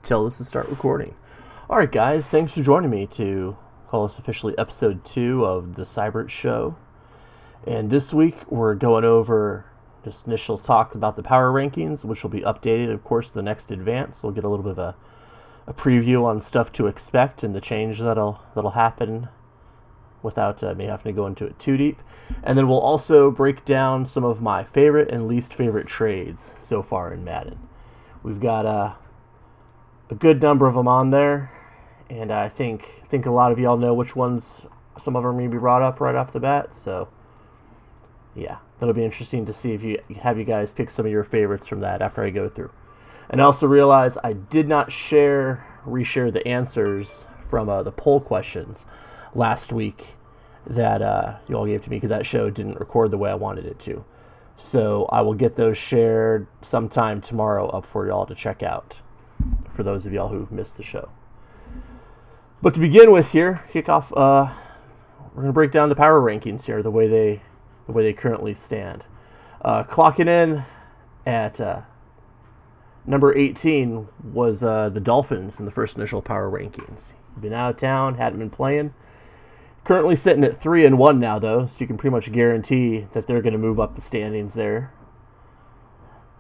tell us to start recording. All right, guys, thanks for joining me to call this officially episode 2 of the Seibert show. And this week we're going over just initial talk about the power rankings, which will be updated, of course, the next advance. We'll get a little bit of a preview on stuff to expect and the change that'll happen without me having to go into it too deep. And then we'll also break down some of my favorite and least favorite trades so far in Madden. We've got a good number of them on there, and I think a lot of y'all know which ones. Some of them are going to be brought up right off the bat, so yeah, that'll be interesting to see if you guys pick some of your favorites from that after I go through. And I also realize I did not reshare the answers from the poll questions last week that you all gave to me because that show didn't record the way I wanted it to. So I will get those shared sometime tomorrow up for y'all to check out, for those of y'all who missed the show. But to begin with here, kick off, we're going to break down the power rankings here, the way they currently stand. Clocking in at number 18 was the Dolphins in the first initial power rankings. Been out of town, hadn't been playing. Currently sitting at 3-1 now, though, so you can pretty much guarantee that they're going to move up the standings there.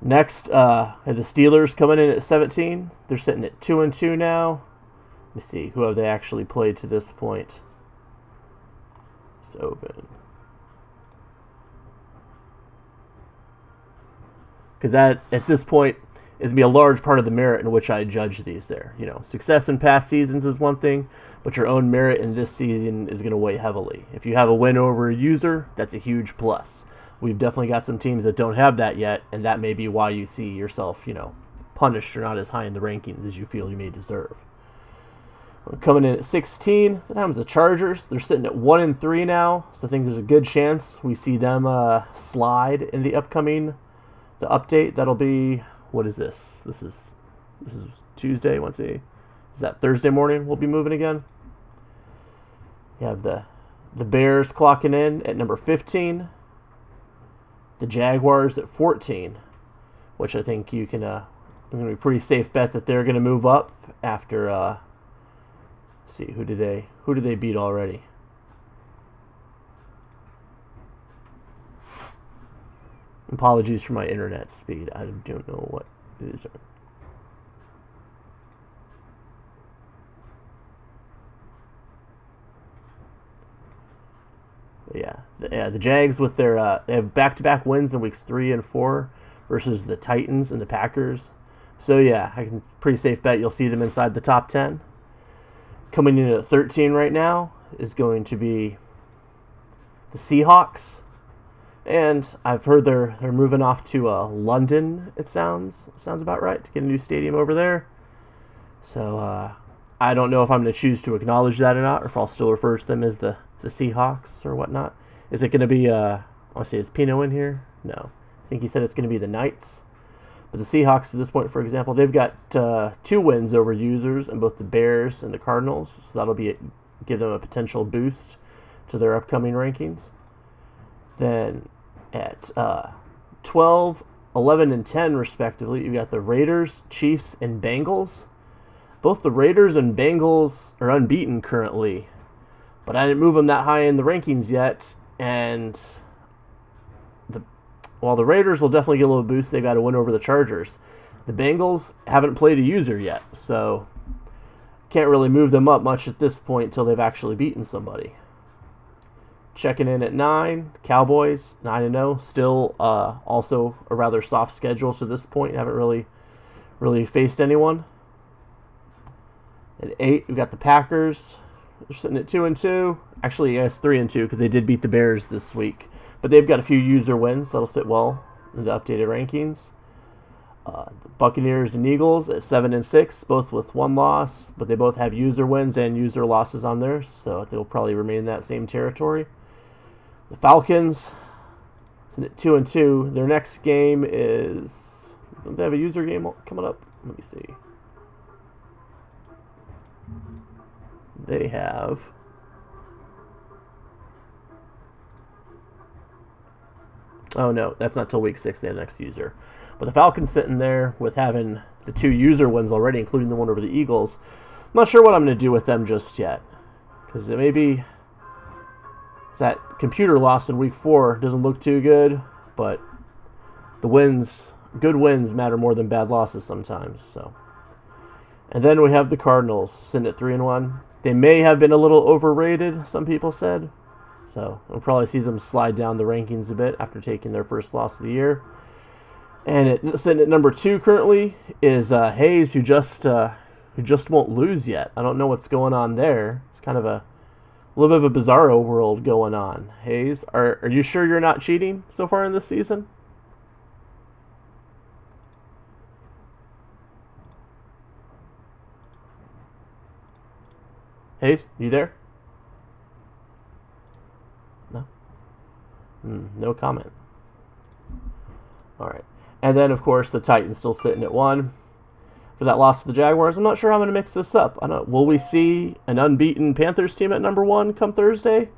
Next, the Steelers coming in at 17. They're sitting at 2-2 now. Let me see, who have they actually played to this point? It's open. Because that, at this point, is going to be a large part of the merit in which I judge these there. You know, success in past seasons is one thing, but your own merit in this season is going to weigh heavily. If you have a win over a user, that's a huge plus. We've definitely got some teams that don't have that yet, and that may be why you see yourself, punished or not as high in the rankings as you feel you may deserve. Coming in at 16, that happens the Chargers. They're sitting at 1-3 now, so I think there's a good chance we see them slide in the update. That'll be, what is this? This is Tuesday. Let's see. Is that Thursday morning we'll be moving again? You have the Bears clocking in at number 15. The Jaguars at 14, which I think you can going to be a pretty safe bet that they're going to move up after. Let's see, who do they beat already? Apologies for my internet speed. I don't know what it is. The Jags with their they have back-to-back wins in weeks 3 and 4 versus the Titans and the Packers. So yeah, I can pretty safe bet you'll see them inside the top 10. Coming in at 13 right now is going to be the Seahawks, and I've heard they're moving off to London. It sounds about right, to get a new stadium over there. So I don't know if I'm going to choose to acknowledge that or not, or if I'll still refer to them as the Seahawks or whatnot. Is it going to be, I want to say, is Pino in here? No. I think he said it's going to be the Knights. But the Seahawks, at this point, for example, they've got 2 wins over users in both the Bears and the Cardinals. So that'll give them a potential boost to their upcoming rankings. Then at 12, 11, and 10, respectively, you've got the Raiders, Chiefs, and Bengals. Both the Raiders and Bengals are unbeaten currently, but I didn't move them that high in the rankings yet. And while the Raiders will definitely get a little boost, they've got to win over the Chargers. The Bengals haven't played a user yet, so can't really move them up much at this point until they've actually beaten somebody. Checking in at 9, Cowboys, 9-0. Still also a rather soft schedule to this point. Haven't really faced anyone. At 8, we've got the Packers. They're sitting at 2-2. Actually, yes, 3-2 because they did beat the Bears this week. But they've got a few user wins that'll sit well in the updated rankings. The Buccaneers and Eagles at 7-6, both with 1 loss, but they both have user wins and user losses on there, so they'll probably remain in that same territory. The Falcons at 2-2. Their next game is, don't they have a user game coming up? Let me see. They have Oh, no, that's not till week 6 they have the next user. But the Falcons sitting there with having the 2 user ones already, including the one over the Eagles. I'm not sure what I'm going to do with them just yet, because it may be that computer loss in week 4 doesn't look too good, but good wins matter more than bad losses sometimes. So, and then we have the Cardinals sitting at 3-1. They may have been a little overrated, some people said. So we'll probably see them slide down the rankings a bit after taking their first loss of the year. And sitting at number 2 currently is Hayes, who just won't lose yet. I don't know what's going on there. It's kind of a little bit of a bizarro world going on. Hayes, are you sure you're not cheating so far in this season? Hayes, you there? No? No comment. All right. And then, of course, the Titans still sitting at 1 for that loss to the Jaguars. I'm not sure how I'm going to mix this up. I don't. Will we see an unbeaten Panthers team at number 1 come Thursday?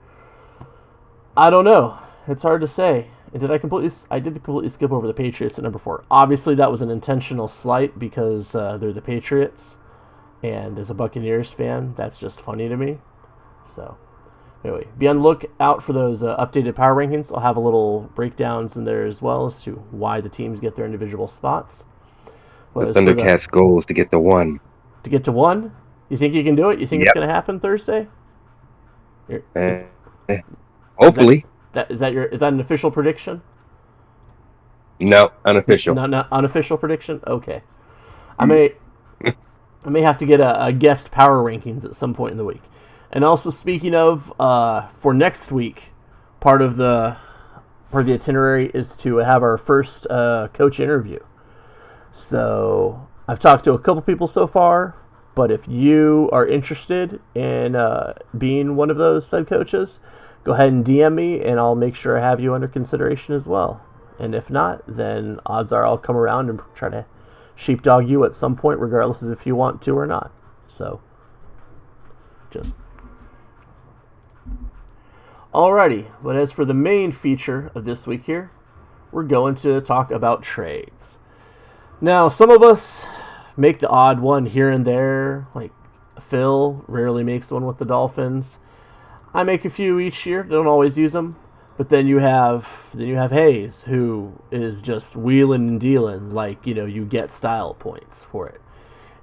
I don't know. It's hard to say. And I did completely skip over the Patriots at number 4. Obviously, that was an intentional slight because they're the Patriots. And as a Buccaneers fan, that's just funny to me. So, anyway, be on the lookout for those updated power rankings. I'll have a little breakdowns in there as well as to why the teams get their individual spots. The Thundercats' goal is to get to 1. To get to 1? You think you can do it? You think it's going to happen Thursday? Hopefully. Is that an official prediction? No, unofficial. No, unofficial prediction? Okay. I may have to get a guest power rankings at some point in the week. And also, speaking of, for next week, part of the itinerary is to have our first coach interview. So I've talked to a couple people so far, but if you are interested in being one of those said coaches, go ahead and DM me, and I'll make sure I have you under consideration as well. And if not, then odds are I'll come around and try to sheepdog you at some point, regardless of if you want to or not. So, alrighty. But as for the main feature of this week here, we're going to talk about trades. Now, some of us make the odd one here and there. Like Phil rarely makes one with the Dolphins. I make a few each year. Don't always use them. But then you have Hayes, who is just wheeling and dealing, like, you get style points for it.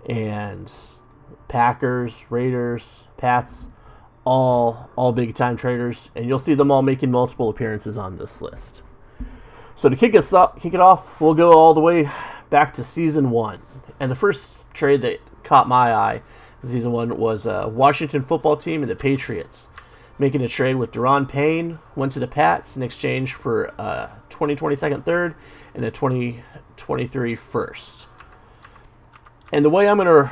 And Packers, Raiders, Pats, all big time traders, and you'll see them all making multiple appearances on this list. So to kick it off, we'll go all the way back to season 1. And the first trade that caught my eye in season 1 was a Washington football team and the Patriots making a trade with Daron Payne, went to the Pats in exchange for a 2020 second third and a 2023 first. And the way I'm going to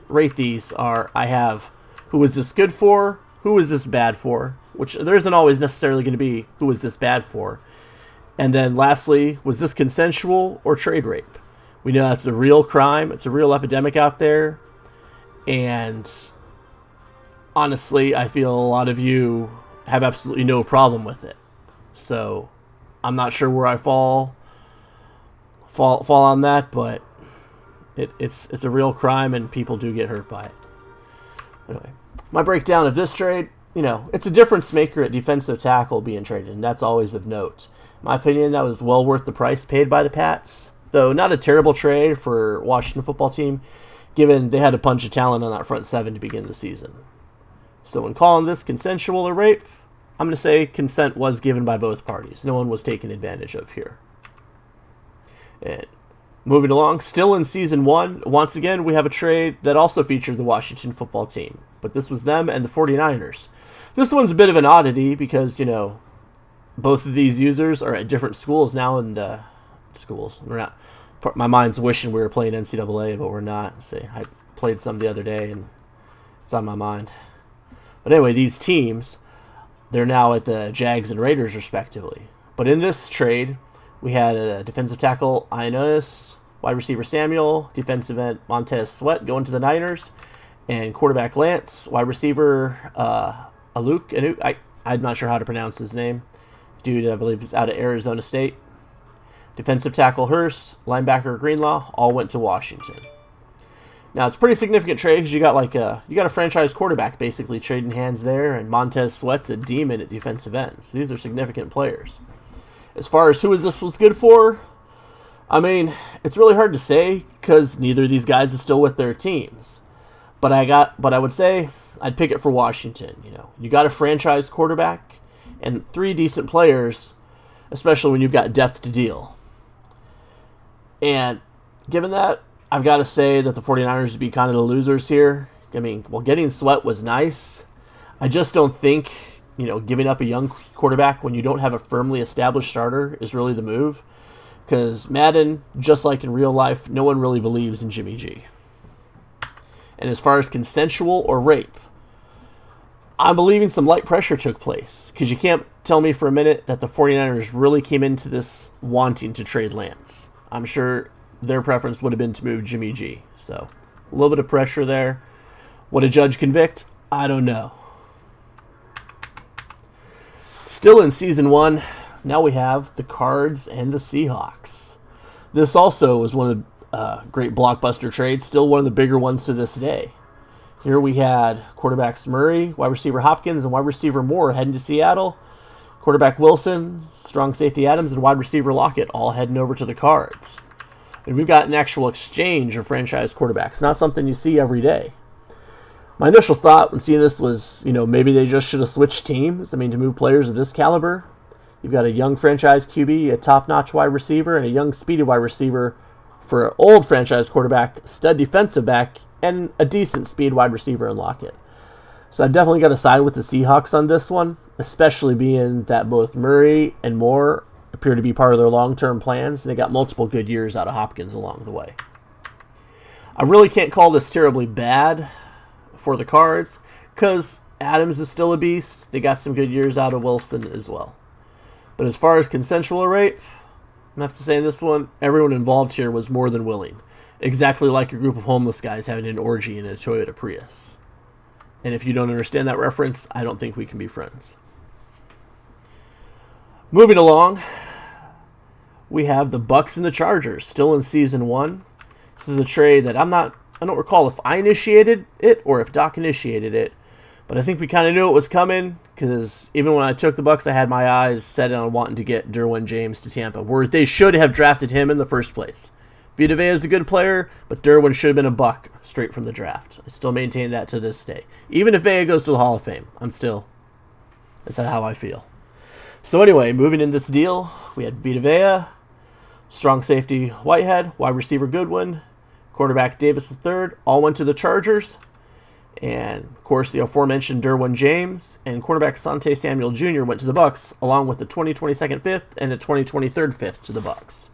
rate these are, I have who was this good for, who was this bad for, which there isn't always necessarily going to be who was this bad for. And then lastly, was this consensual or trade rape? We know that's a real crime. It's a real epidemic out there. And honestly, I feel a lot of you have absolutely no problem with it. So I'm not sure where I fall on that, but it's a real crime and people do get hurt by it. Anyway, my breakdown of this trade, it's a difference maker at defensive tackle being traded, and that's always of note. In my opinion, that was well worth the price paid by the Pats, though not a terrible trade for Washington football team, given they had a bunch of talent on that front seven to begin the season. So when calling this consensual or rape, I'm going to say consent was given by both parties. No one was taken advantage of here. And moving along, still in season 1, once again, we have a trade that also featured the Washington football team. But this was them and the 49ers. This one's a bit of an oddity because, both of these users are at different schools now, and schools. We're not. My mind's wishing we were playing NCAA, but we're not. See, I played some the other day, and it's on my mind. But anyway, these teams, they're now at the Jags and Raiders, respectively. But in this trade, we had a defensive tackle, Ioannis, wide receiver Samuel, defensive end Montez Sweat going to the Niners, and quarterback Lance, wide receiver Aluk. I'm not sure how to pronounce his name. Dude, I believe is out of Arizona State. Defensive tackle Hurst, linebacker Greenlaw, all went to Washington. Now it's a pretty significant trade because you got a franchise quarterback basically trading hands there, and Montez Sweat's a demon at defensive ends. These are significant players. As far as who this was good for, I mean, it's really hard to say because neither of these guys is still with their teams. But I would say I'd pick it for Washington. You got a franchise quarterback and 3 decent players, especially when you've got depth to deal. And given that, I've got to say that the 49ers would be kind of the losers here. I mean, while getting Sweat was nice, I just don't think, giving up a young quarterback when you don't have a firmly established starter is really the move. Because Madden, just like in real life, no one really believes in Jimmy G. And as far as consensual or rape, I'm believing some light pressure took place. Because you can't tell me for a minute that the 49ers really came into this wanting to trade Lance. I'm sure their preference would have been to move Jimmy G. So, a little bit of pressure there. Would a judge convict? I don't know. Still in Season 1, now we have the Cards and the Seahawks. This also was one of the great blockbuster trades, still one of the bigger ones to this day. Here we had quarterbacks Murray, wide receiver Hopkins, and wide receiver Moore heading to Seattle. Quarterback Wilson, strong safety Adams, and wide receiver Lockett all heading over to the Cards. And we've got an actual exchange of franchise quarterbacks, not something you see every day. My initial thought when seeing this was, maybe they just should have switched teams. I mean, to move players of this caliber. You've got a young franchise QB, a top-notch wide receiver, and a young speedy wide receiver for an old franchise quarterback, stud defensive back, and a decent speed wide receiver in Lockett. So I've definitely got to side with the Seahawks on this one, especially being that both Murray and Moore appear to be part of their long-term plans, and they got multiple good years out of Hopkins along the way. I really can't call this terribly bad for the Cards, because Adams is still a beast. They got some good years out of Wilson as well. But as far as consensual rape, I have to say in this one, everyone involved here was more than willing. Exactly like a group of homeless guys having an orgy in a Toyota Prius. And if you don't understand that reference, I don't think we can be friends. Moving along, we have the Bucks and the Chargers, still in Season 1. This is a trade that I don't recall if I initiated it or if Doc initiated it, but I think we kind of knew it was coming, because even when I took the Bucks, I had my eyes set on wanting to get Derwin James to Tampa, where they should have drafted him in the first place. Vita Vea is a good player, but Derwin should have been a Buck straight from the draft. I still maintain that to this day. Even if Vea goes to the Hall of Fame, that's how I feel. So anyway, moving in this deal, we had Vita Vea, strong safety Whitehead, wide receiver Goodwin, quarterback Davis III, all went to the Chargers. And, of course, the aforementioned Derwin James and quarterback Sante Samuel Jr. went to the Bucks, along with the 2022 fifth and the 2023 fifth to the Bucks.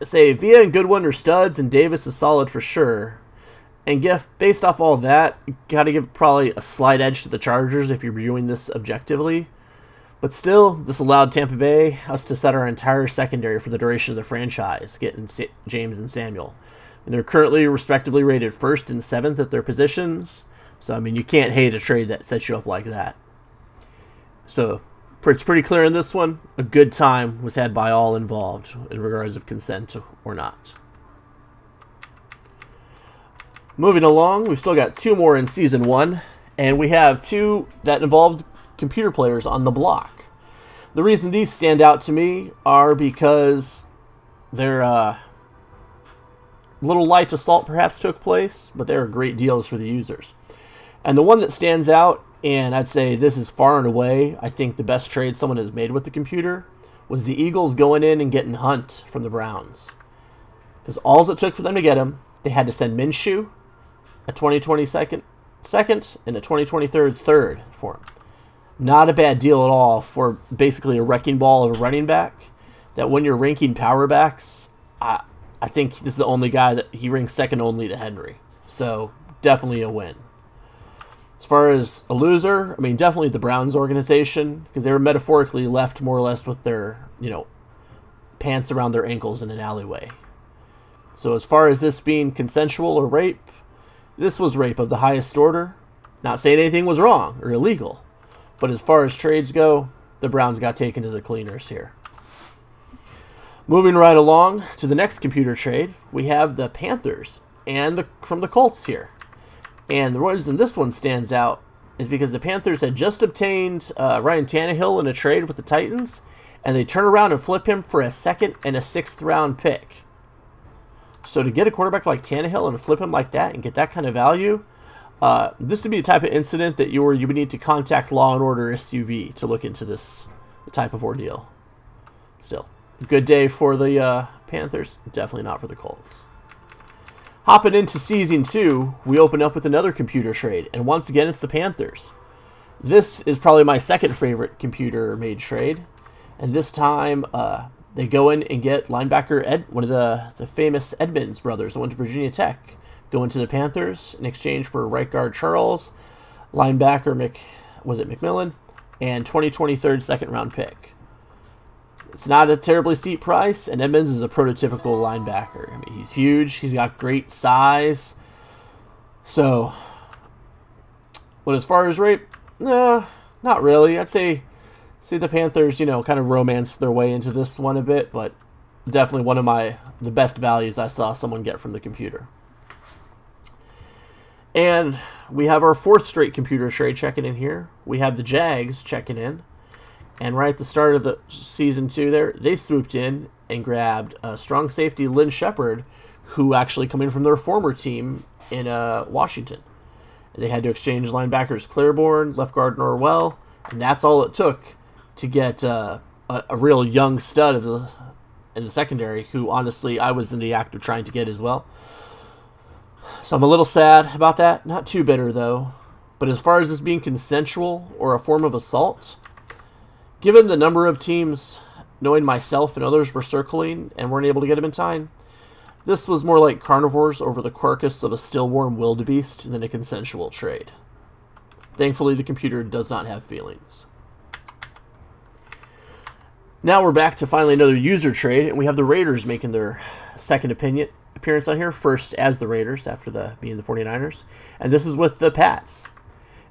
Say Vea and Goodwin are studs, and Davis is solid for sure. And based off all that, you got to give probably a slight edge to the Chargers if you're viewing this objectively. But still, this allowed Tampa Bay us to set our entire secondary for the duration of the franchise, getting James and Samuel. And they're currently respectively rated 1st and 7th at their positions. So, I mean, you can't hate a trade that sets you up like that. So, it's pretty clear in this one, a good time was had by all involved in regards of consent or not. Moving along, we've still got 2 more in Season 1, and we have 2 that involved computer players on the block. The reason these stand out to me are because they're little light assault perhaps took place, but they are great deals for the users. And the one that stands out, and I'd say this is far and away, I think the best trade someone has made with the computer, was the Eagles going in and getting Hunt from the Browns. Because all it took for them to get him, they had to send Minshew, a 2020 second, and a 2023 third for him. Not a bad deal at all for basically a wrecking ball of a running back, that when you're ranking power backs, I think this is the only guy that he ranks second only to Henry. So, definitely a win. As far as a loser, I mean, definitely the Browns organization, because they were metaphorically left more or less with their, pants around their ankles in an alleyway. So, as far as this being consensual or rape, this was rape of the highest order. Not saying anything was wrong or illegal, but as far as trades go, the Browns got taken to the cleaners here. Moving right along to the next computer trade, we have the Panthers and from the Colts here. And the reason this one stands out is because the Panthers had just obtained Ryan Tannehill in a trade with the Titans, and they turn around and flip him for a 2nd and a 6th round pick. So to get a quarterback like Tannehill and flip him like that and get that kind of value, this would be the type of incident that you would need to contact Law and Order SUV to look into this type of ordeal. Still, good day for the Panthers, definitely not for the Colts. Hopping into Season 2, we open up with another computer trade, and once again it's the Panthers. This is probably my second favorite computer-made trade, and this time they go in and get linebacker one of the famous Edmonds brothers that went to Virginia Tech, go into the Panthers in exchange for right guard Charles, linebacker McMillan, and 2023 second round pick. It's not a terribly steep price, and Edmonds is a prototypical linebacker. I mean, he's huge. He's got great size. So, but as far as rate, no, not really. I'd say the Panthers, kind of romanced their way into this one a bit, but definitely one of the best values I saw someone get from the computer. And we have our 4th straight computer trade checking in here. We have the Jags checking in. And right at the start of the Season 2 there, they swooped in and grabbed strong safety Lynn Shepard, who actually come in from their former team in Washington. They had to exchange linebackers Claiborne, left guard Norwell, and that's all it took to get a real young stud in the secondary, who honestly I was in the act of trying to get as well. So I'm a little sad about that. Not too bitter, though. But as far as this being consensual or a form of assault, given the number of teams, knowing myself and others were circling and weren't able to get him in time, this was more like carnivores over the carcass of a still warm wildebeest than a consensual trade. Thankfully, the computer does not have feelings. Now we're back to finally another user trade, and we have the Raiders making their second appearance on here, first as the Raiders after being the 49ers, and this is with the Pats.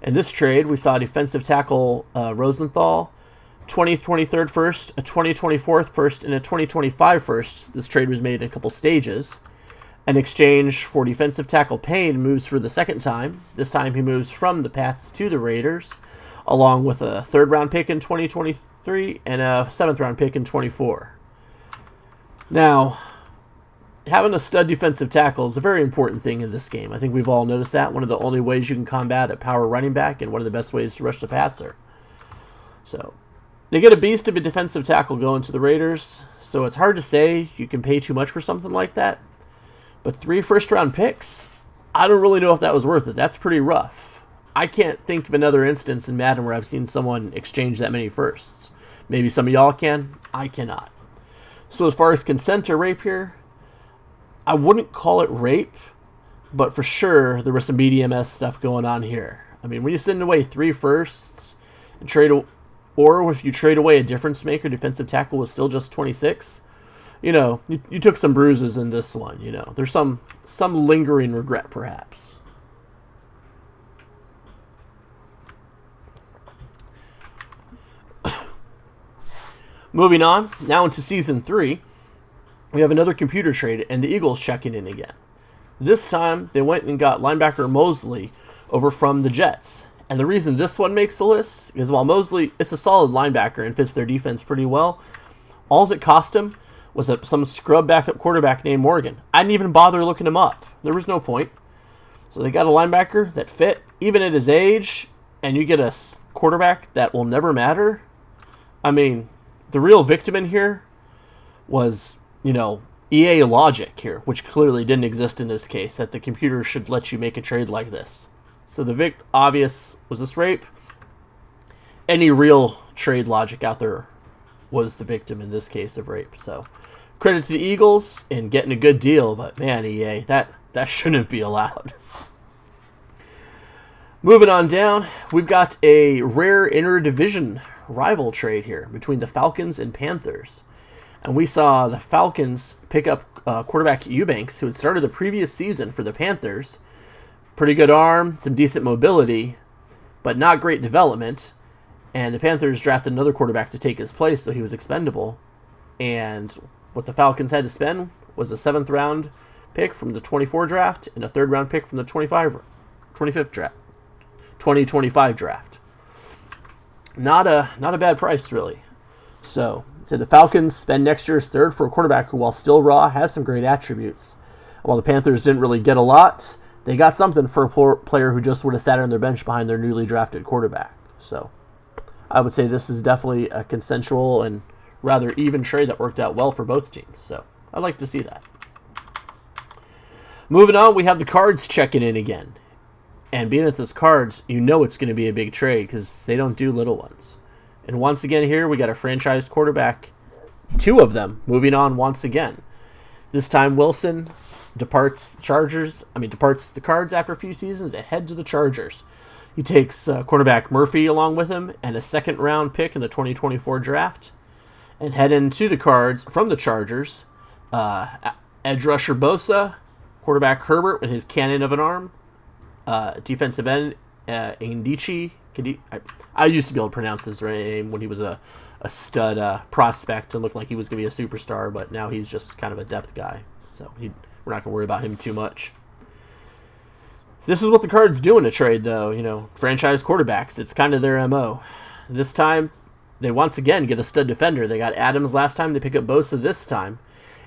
In this trade, we saw defensive tackle Rosenthal, 2023 first, a 2024 first, and a 2025 first. This trade was made in a couple stages. In exchange for defensive tackle Payne moves for the second time. This time he moves from the Pats to the Raiders, along with a 3rd round pick in 2023 and a 7th round pick in 24. Now, having a stud defensive tackle is a very important thing in this game. I think we've all noticed that. One of the only ways you can combat a power running back and one of the best ways to rush the passer. So, they get a beast of a defensive tackle going to the Raiders, so it's hard to say you can pay too much for something like that. But 3 first-round picks, I don't really know if that was worth it. That's pretty rough. I can't think of another instance in Madden where I've seen someone exchange that many firsts. Maybe some of y'all can. I cannot. So as far as consent or rape here, I wouldn't call it rape, but for sure there was some BDMS stuff going on here. I mean, when you send away 3 firsts and or if you trade away a difference maker, defensive tackle was still just 26, you took some bruises in this one. There's some lingering regret, perhaps. Moving on, now into Season 3, we have another computer trade, and the Eagles checking in again. This time, they went and got linebacker Mosley over from the Jets. And the reason this one makes the list is while Mosley is a solid linebacker and fits their defense pretty well, all it cost him was some scrub backup quarterback named Morgan. I didn't even bother looking him up. There was no point. So they got a linebacker that fit, even at his age, and you get a quarterback that will never matter. I mean, the real victim in here was, EA logic here, which clearly didn't exist in this case, that the computer should let you make a trade like this. So the obvious was this rape. Any real trade logic out there was the victim in this case of rape. So credit to the Eagles in getting a good deal, but man, EA, that shouldn't be allowed. Moving on down, we've got a rare interdivision rival trade here between the Falcons and Panthers. And we saw the Falcons pick up quarterback Eubanks, who had started the previous season for the Panthers. Pretty good arm, some decent mobility, but not great development. And the Panthers drafted another quarterback to take his place, so he was expendable. And what the Falcons had to spend was a 7th round pick from the 24 draft and a 3rd round pick from the 25th draft. 2025 draft. Not a bad price, really. So the Falcons spend next year's 3rd for a quarterback who, while still raw, has some great attributes. While the Panthers didn't really get a lot, they got something for a player who just would have sat on their bench behind their newly drafted quarterback. So I would say this is definitely a consensual and rather even trade that worked out well for both teams. So I'd like to see that. Moving on, we have the Cards checking in again. And being at this Cards, you know it's going to be a big trade because they don't do little ones. And once again here, we got a franchise quarterback, 2 of them, moving on once again. This time Wilson departs the Cards after a few seasons to head to the Chargers. He takes quarterback Murphy along with him and a 2nd round pick in the 2024 draft. And head into the Cards from the Chargers. Edge rusher Bosa, quarterback Herbert with his cannon of an arm, defensive end Ndichi. I used to be able to pronounce his name when he was a stud prospect and looked like he was going to be a superstar, but now he's just kind of a depth guy. So we're not going to worry about him too much. This is what the Cards do in a trade, though. Franchise quarterbacks. It's kind of their MO. This time, they once again get a stud defender. They got Adams last time. They pick up Bosa this time.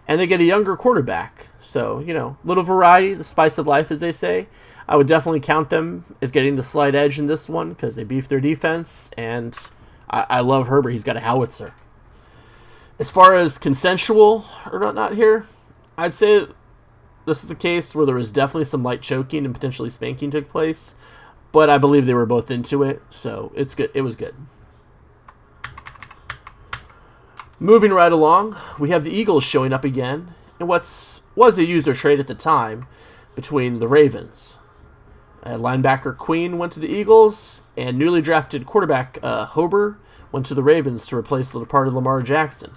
And they get a younger quarterback. So, little variety, the spice of life, as they say. I would definitely count them as getting the slight edge in this one because they beef their defense. And I love Herbert. He's got a howitzer. As far as consensual or not here, I'd say this is a case where there was definitely some light choking and potentially spanking took place. But I believe they were both into it. So it's good. It was good. Moving right along, we have the Eagles showing up again in was a user trade at the time between the Ravens. Linebacker Queen went to the Eagles, and newly drafted quarterback Hober went to the Ravens to replace the departed Lamar Jackson.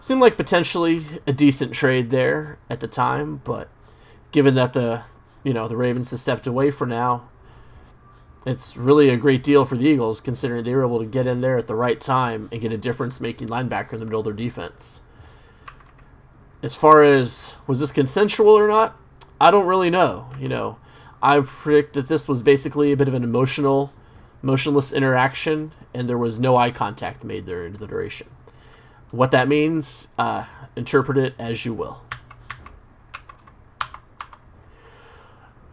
Seemed like potentially a decent trade there at the time, but given that the Ravens have stepped away for now, it's really a great deal for the Eagles, considering they were able to get in there at the right time and get a difference-making linebacker in the middle of their defense. As far as, was this consensual or not? I don't really know. I predict that this was basically a bit of an motionless interaction, and there was no eye contact made during the duration. What that means, interpret it as you will.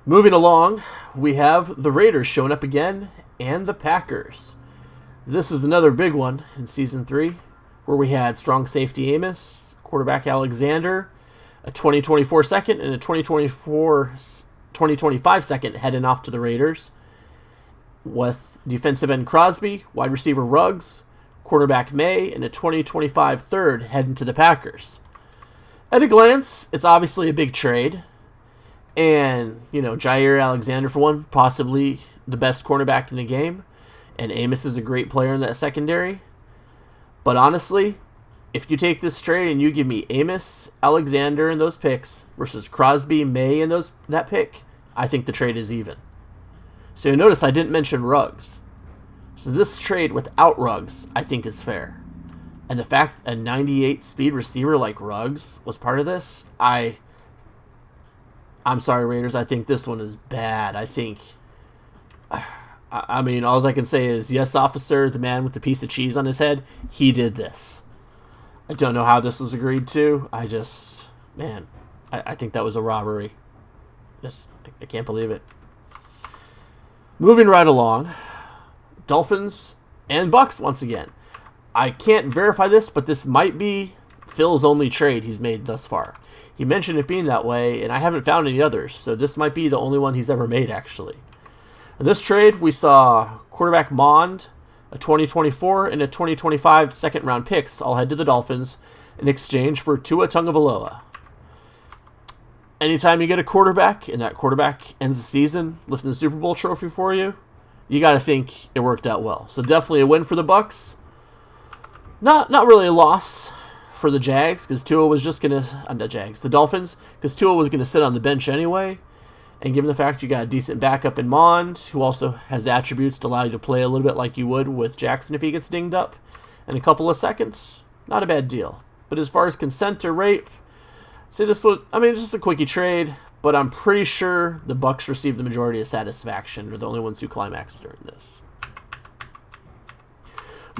Moving along, we have the Raiders showing up again, and the Packers. This is another big one in Season 3, where we had strong safety Amos, quarterback Alexander, a 2024 second, and a 2025 second heading off to the Raiders, with defensive end Crosby, wide receiver Ruggs, quarterback May, and a 2025 third heading to the Packers. At a glance, it's obviously a big trade. And, Jair Alexander, for one, possibly the best cornerback in the game. And Amos is a great player in that secondary. But honestly, if you take this trade and you give me Amos, Alexander, and those picks versus Crosby, May, and that pick, I think the trade is even. So you notice I didn't mention Ruggs. So this trade without Ruggs, I think, is fair. And the fact a 98 speed receiver like Ruggs was part of this, I'm sorry, Raiders. I think this one is bad. All I can say is, yes, officer, the man with the piece of cheese on his head, he did this. I don't know how this was agreed to. I think that was a robbery. I can't believe it. Moving right along, Dolphins and Bucks once again. I can't verify this, but this might be Phil's only trade he's made thus far. He mentioned it being that way, and I haven't found any others, so this might be the only one he's ever made, actually. In this trade, we saw quarterback Mond, a 2024 and a 2025 second-round picks all head to the Dolphins in exchange for Tua Tagovailoa. Anytime you get a quarterback, and that quarterback ends the season lifting the Super Bowl trophy for you, you got to think it worked out well. So definitely a win for the Bucks. Not really a loss for the Jags, because Tua was just going to... the Dolphins, because Tua was going to sit on the bench anyway. And given the fact you got a decent backup in Mond, who also has the attributes to allow you to play a little bit like you would with Jackson if he gets dinged up in a couple of seconds, not a bad deal. But as far as consent or rape, say this one, I mean, it's just a quickie trade, but I'm pretty sure the Bucks received the majority of satisfaction. They're the only ones who climaxed during this.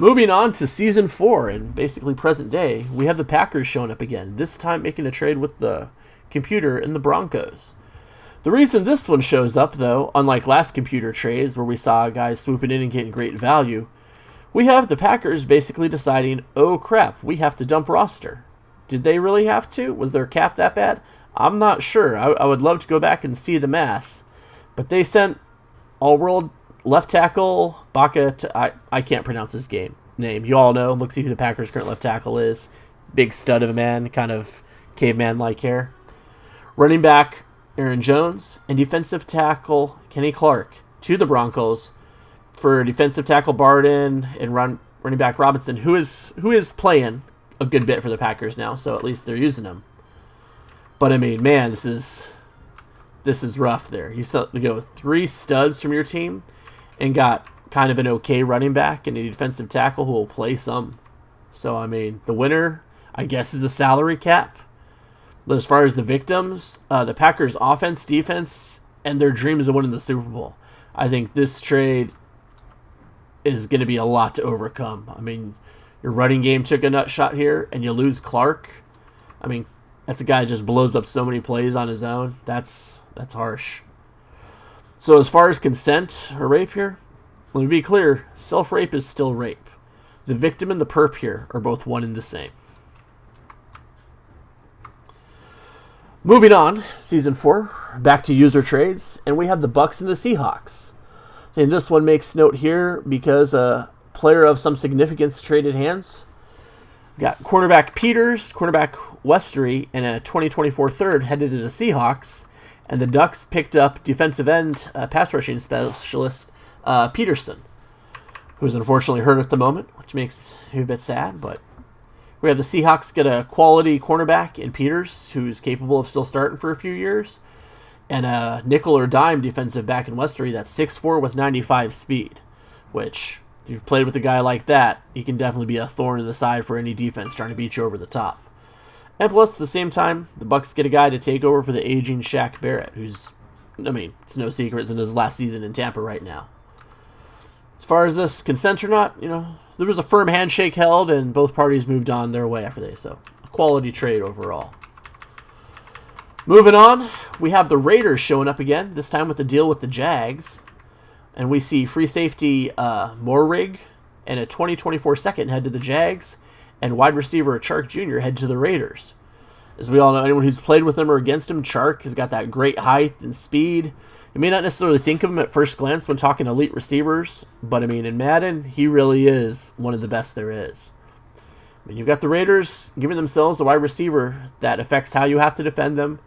Moving on to Season 4, and basically present day, we have the Packers showing up again, this time making a trade with the computer and the Broncos. The reason this one shows up, though, unlike last computer trades where we saw guys swooping in and getting great value, we have the Packers basically deciding, oh crap, we have to dump roster. Did they really have to? Was their cap that bad? I'm not sure. I would love to go back and see the math. But they sent all-world left tackle Baca to, I can't pronounce his name. You all know. Look, see who the Packers' current left tackle is. Big stud of a man, kind of caveman-like hair. Running back Aaron Jones and defensive tackle Kenny Clark to the Broncos for defensive tackle Barden and running back Robinson, who is playing a good bit for the Packers now, so at least they're using him. But I mean, man, this is rough there. You go with 3 studs from your team and got kind of an okay running back and a defensive tackle who will play some. So I mean, the winner, I guess, is the salary cap. But as far as the victims, the Packers' offense, defense, and their dreams of winning the Super Bowl. I think this trade is going to be a lot to overcome. I mean, your running game took a nut shot here, and you lose Clark. I mean, that's a guy who just blows up so many plays on his own. That's harsh. So as far as consent or rape here, let me be clear, self-rape is still rape. The victim and the perp here are both one and the same. Moving on, Season 4, back to user trades, and we have the Bucks and the Seahawks. And this one makes note here because a player of some significance traded hands. We got cornerback Peters, cornerback Westery, and a 2024 third headed to the Seahawks, and the Ducks picked up defensive end pass rushing specialist Peterson, who's unfortunately hurt at the moment, which makes me a bit sad, but we have the Seahawks get a quality cornerback in Peters, who's capable of still starting for a few years, and a nickel or dime defensive back in Westery that's 6'4" with 95 speed, which, if you've played with a guy like that, he can definitely be a thorn in the side for any defense trying to beat you over the top. And plus, at the same time, the Bucks get a guy to take over for the aging Shaq Barrett, who's, I mean, it's no secret, it's in his last season in Tampa right now. As far as this consent or not, there was a firm handshake held, and both parties moved on their way after they. So, a quality trade overall. Moving on, we have the Raiders showing up again, this time with the deal with the Jags. And we see free safety Morrig and a 2024 second head to the Jags, and wide receiver Chark Jr. head to the Raiders. As we all know, anyone who's played with him or against him, Chark has got that great height and speed. You may not necessarily think of him at first glance when talking elite receivers, but I mean, in Madden, he really is one of the best there is. I mean, you've got the Raiders giving themselves a wide receiver that affects how you have to defend them,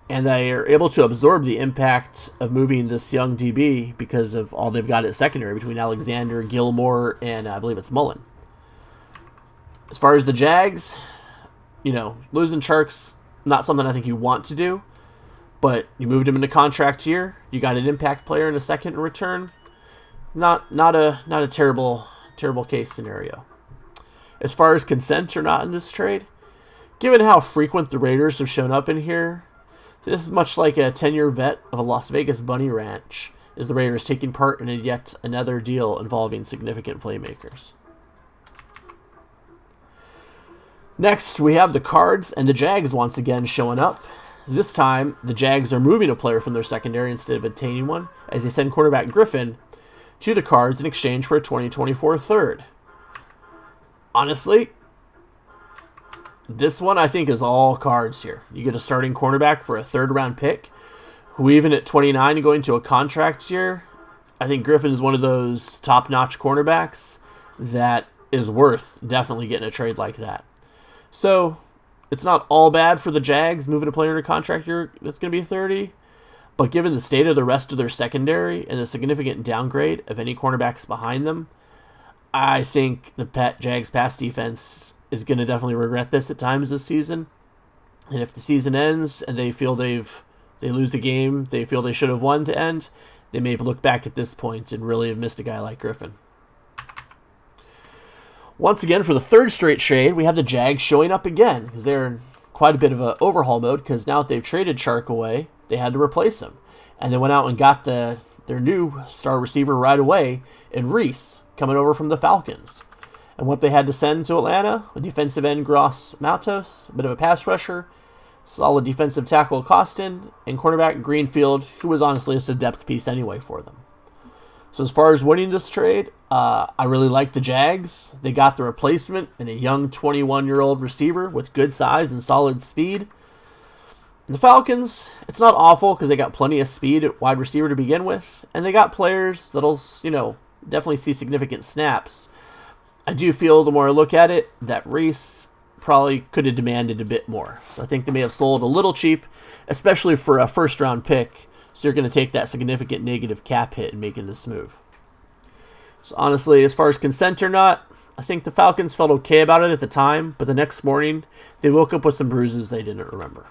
and they are able to absorb the impact of moving this young DB because of all they've got at secondary between Alexander, Gilmore, and I believe it's Mullen. As far as the Jags, losing Chark's not something I think you want to do. But you moved him into contract year. You got an impact player in a second in return. Not a terrible case scenario. As far as consent or not in this trade, given how frequent the Raiders have shown up in here, this is much like a 10-year vet of a Las Vegas bunny ranch, is the Raiders taking part in yet another deal involving significant playmakers. Next, we have the Cards and the Jags once again showing up. This time, the Jags are moving a player from their secondary instead of obtaining one, as they send quarterback Griffin to the Cards in exchange for a 2024 third. Honestly, this one I think is all Cards here. You get a starting cornerback for a third-round pick, who even at 29 and going to a contract year, I think Griffin is one of those top-notch cornerbacks that is worth definitely getting a trade like that. So, it's not all bad for the Jags moving a player into contract year that's going to be 30, but given the state of the rest of their secondary and the significant downgrade of any cornerbacks behind them, I think the Jags pass defense is going to definitely regret this at times this season. And if the season ends and they feel they lose a game they feel they should have won to end, they may look back at this point and really have missed a guy like Griffin. Once again, for the third straight trade, we have the Jags showing up again because they're in quite a bit of an overhaul mode because now that they've traded Chark away, they had to replace him. And they went out and got their new star receiver right away in Reese, coming over from the Falcons. And what they had to send to Atlanta, a defensive end Gross Matos, a bit of a pass rusher, solid defensive tackle Costin, and cornerback Greenfield, who was honestly just a depth piece anyway for them. So as far as winning this trade, I really like the Jags. They got the replacement in a young 21-year-old receiver with good size and solid speed. The Falcons, it's not awful because they got plenty of speed at wide receiver to begin with, and they got players that'll, definitely see significant snaps. I do feel the more I look at it that Reese probably could have demanded a bit more. So I think they may have sold a little cheap, especially for a first-round pick. So you're going to take that significant negative cap hit in making this move. So honestly, as far as consent or not, I think the Falcons felt okay about it at the time, but the next morning, they woke up with some bruises they didn't remember.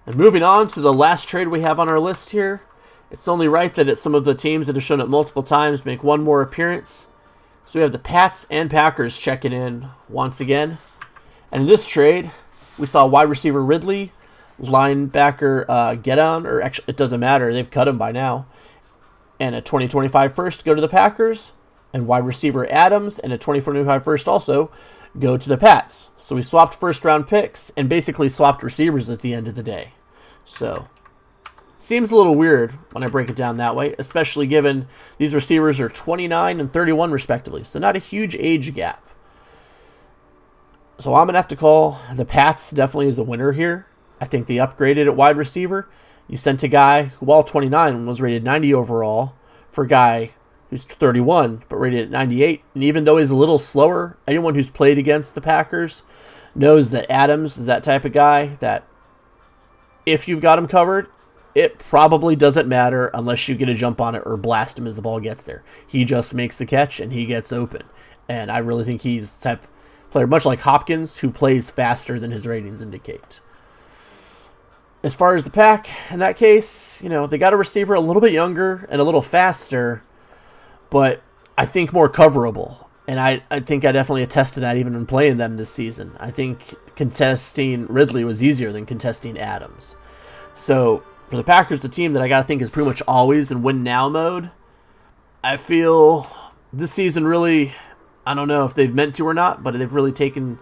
And moving on to the last trade we have on our list here, it's only right that some of the teams that have shown up multiple times make one more appearance. So we have the Pats and Packers checking in once again. And in this trade, we saw wide receiver Ridley, linebacker Gedon, or actually it doesn't matter, they've cut him by now, and a 2025 first go to the Packers, and wide receiver Adams and a 2025 first also go to the Pats. So we swapped first round picks and basically swapped receivers at the end of the day. So seems a little weird when I break it down that way, especially given these receivers are 29 and 31 respectively, so not a huge age gap. So I'm going to have to call the Pats definitely as a winner here. I think they upgraded at wide receiver. You sent a guy who, while 29, was rated 90 overall for a guy who's 31, but rated at 98. And even though he's a little slower, anyone who's played against the Packers knows that Adams is that type of guy that if you've got him covered, it probably doesn't matter unless you get a jump on it or blast him as the ball gets there. He just makes the catch and he gets open. And I really think he's the type of player, much like Hopkins, who plays faster than his ratings indicate. As far as the Pack, in that case, they got a receiver a little bit younger and a little faster, but I think more coverable. And I think I definitely attest to that even when playing them this season. I think contesting Ridley was easier than contesting Adams. So for the Packers, the team that I got to think is pretty much always in win-now mode, I feel this season really, I don't know if they've meant to or not, but they've really taken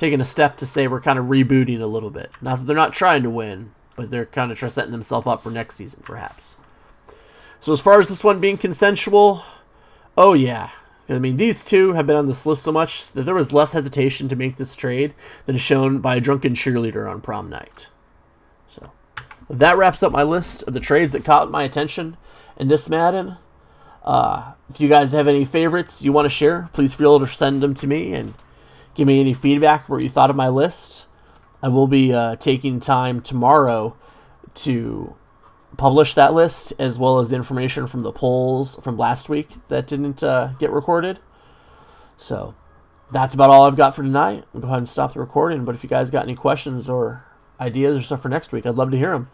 a step to say we're kind of rebooting a little bit. Not that they're not trying to win, but they're kind of setting themselves up for next season, perhaps. So as far as this one being consensual, oh yeah. I mean, these two have been on this list so much that there was less hesitation to make this trade than shown by a drunken cheerleader on prom night. So that wraps up my list of the trades that caught my attention in this Madden. If you guys have any favorites you want to share, please feel free to send them to me and give me any feedback for what you thought of my list. I will be taking time tomorrow to publish that list, as well as the information from the polls from last week that didn't get recorded. So that's about all I've got for tonight. I'll go ahead and stop the recording, but if you guys got any questions or ideas or stuff for next week, I'd love to hear them.